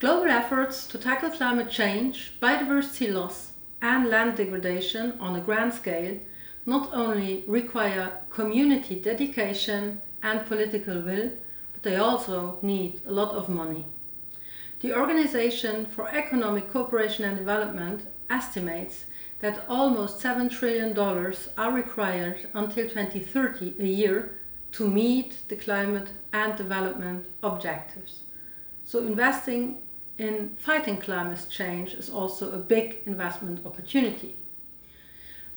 Global efforts to tackle climate change, biodiversity loss, and land degradation on a grand scale not only require community dedication and political will, but they also need a lot of money. The Organization for Economic Cooperation and Development estimates that almost $7 trillion are required until 2030 a year to meet the climate and development objectives. So investing in fighting climate change is also a big investment opportunity.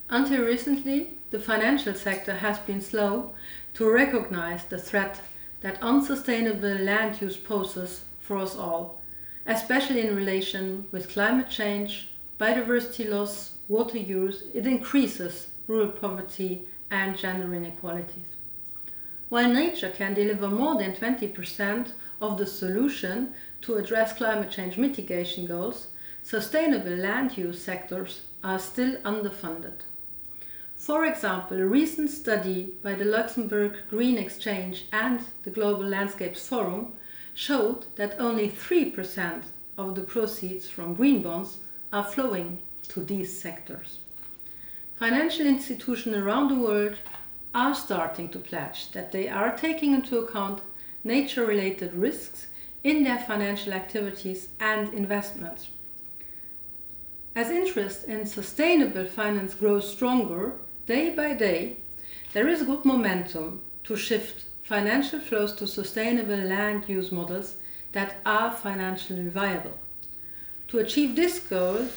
Until recently, the financial sector has been slow to recognize the threat that unsustainable land use poses for us all, especially in relation with climate change, biodiversity loss, water use. It increases rural poverty and gender inequalities. While nature can deliver more than 20% of the solution to address climate change mitigation goals, sustainable land use sectors are still underfunded. For example, a recent study by the Luxembourg Green Exchange and the Global Landscapes Forum showed that only 3% of the proceeds from green bonds are flowing to these sectors. Financial institutions around the world are starting to pledge that they are taking into account nature-related risks in their financial activities and investments. As interest in sustainable finance grows stronger day by day, there is good momentum to shift financial flows to sustainable land use models that are financially viable. To achieve this goal,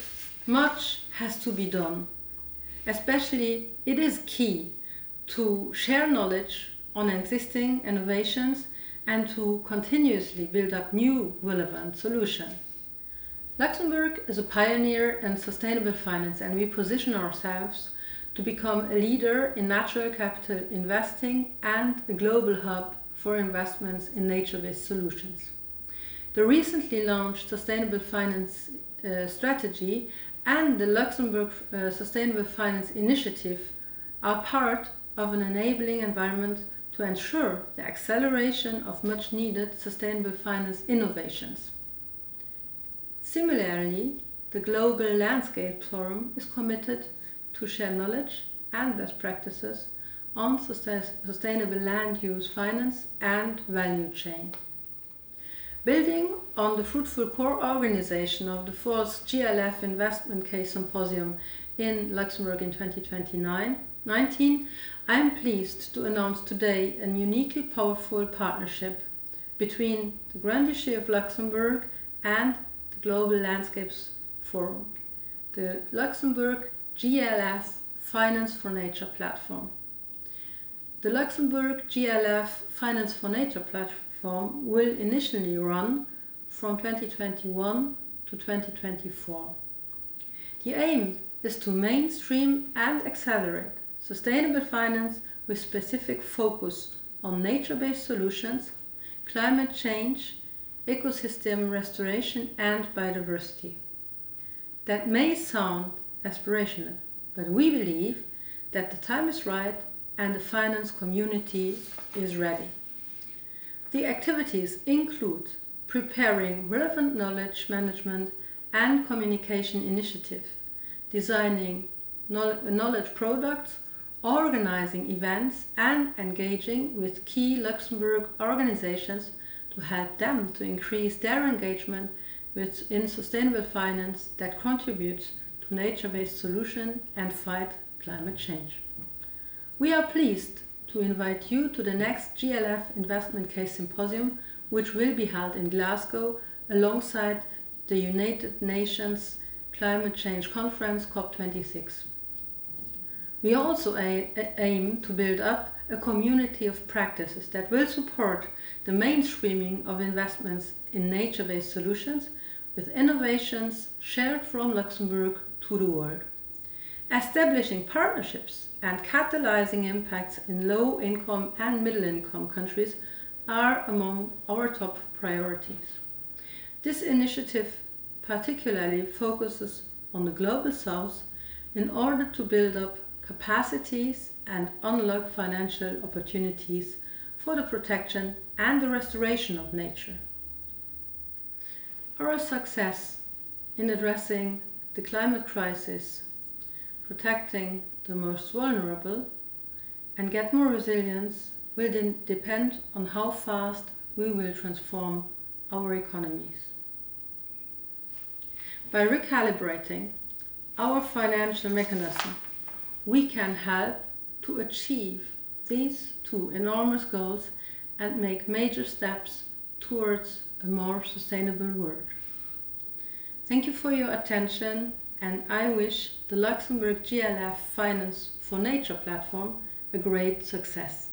much has to be done. Especially, it is key to share knowledge on existing innovations and to continuously build up new relevant solutions. Luxembourg is a pioneer in sustainable finance, and we position ourselves to become a leader in natural capital investing and a global hub for investments in nature-based solutions. The recently launched Sustainable Finance Strategy and the Luxembourg Sustainable Finance Initiative are part of an enabling environment to ensure the acceleration of much-needed sustainable finance innovations. Similarly, the Global Landscape Forum is committed to share knowledge and best practices on sustainable land use finance and value chain. Building on the fruitful core organization of the 4th GLF Investment Case Symposium in Luxembourg in 2019, I am pleased to announce today a uniquely powerful partnership between the Grand Duchy of Luxembourg and the Global Landscapes Forum, the Luxembourg GLF Finance for Nature platform. The Luxembourg GLF Finance for Nature platform will initially run from 2021 to 2024. The aim is to mainstream and accelerate sustainable finance with specific focus on nature-based solutions, climate change, ecosystem restoration and biodiversity. That may sound aspirational, but we believe that the time is right and the finance community is ready. The activities include preparing relevant knowledge management and communication initiative, designing knowledge products, organizing events and engaging with key Luxembourg organizations to help them to increase their engagement in sustainable finance that contributes to nature-based solutions and fight climate change. We are pleased to invite you to the next GLF Investment Case Symposium, which will be held in Glasgow alongside the United Nations Climate Change Conference COP26. We also aim to build up a community of practices that will support the mainstreaming of investments in nature-based solutions with innovations shared from Luxembourg to the world. Establishing partnerships and catalyzing impacts in low-income and middle-income countries are among our top priorities. This initiative particularly focuses on the Global South in order to build up capacities and unlock financial opportunities for the protection and the restoration of nature. Our success in addressing the climate crisis, protecting the most vulnerable, and get more resilience will then depend on how fast we will transform our economies. By recalibrating our financial mechanism, we can help to achieve these two enormous goals and make major steps towards a more sustainable world. Thank you for your attention, and I wish the Luxembourg GLF Finance for Nature platform a great success.